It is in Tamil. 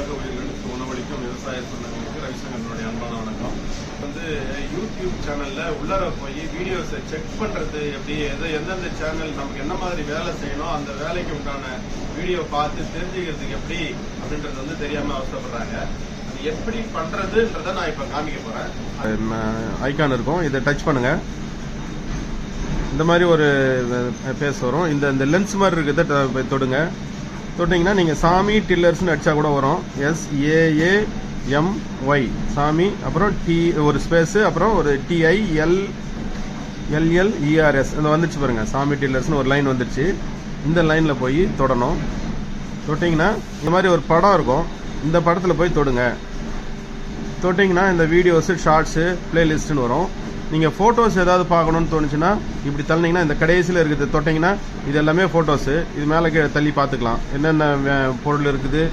உலக உயிர்களுக்கு உணவளிக்கும் விவசாய சொந்தங்களுக்கு ரவிசங்கரனுடைய அன்பான வணக்கம். யூடியூப் சேனல்ல உள்ளர போய் வீடியோஸை செக் பண்றது எப்படி, எந்தெந்த சேனல் நமக்கு என்ன மாதிரி வேலை செய்யணும், அந்த வேலைக்கு உண்டான வீடியோ பார்த்து தெரிஞ்சுக்கிறதுக்கு எப்படி அப்படின்றது தெரியாம அவசரப்படுறாங்க. அது எப்படி பண்றதுன்றத நான் இப்ப காமிக்க போறேன். ஐகான் இருக்கும், இதை டச் பண்ணுங்க. இந்த மாதிரி ஒரு பேஸ் வரும். இந்த லென்ஸ் மாதிரி இருக்கிறத தொடுங்க. தொட்டிங்கன்னா நீங்கள் சாமி டில்லர்ஸ்னு அடிச்சா கூட வரும். SAAMY சாமி, அப்புறம் ஒரு ஸ்பேஸு, அப்புறம் ஒரு TILLERS இந்த வந்துச்சு பாருங்க. சாமி டில்லர்ஸ்னு ஒரு லைன் வந்துருச்சு. இந்த லைனில் போய் தொடணும். தொட்டிங்கன்னா இந்த மாதிரி ஒரு படம் இருக்கும். இந்த படத்தில் போய் தொடுங்க. தொட்டிங்கன்னா இந்த வீடியோஸு, ஷார்ட்ஸு, பிளேலிஸ்ட்டுன்னு வரும். நீங்கள் ஃபோட்டோஸ் ஏதாவது பார்க்கணுன்னு தோணுச்சுன்னா இப்படி தள்ளினீங்கன்னா இந்த கடைசியில் இருக்குது தொட்டிங்கன்னா இது எல்லாமே ஃபோட்டோஸு. இது மேலே தள்ளி பார்த்துக்கலாம் என்னென்ன பொருள் இருக்குது.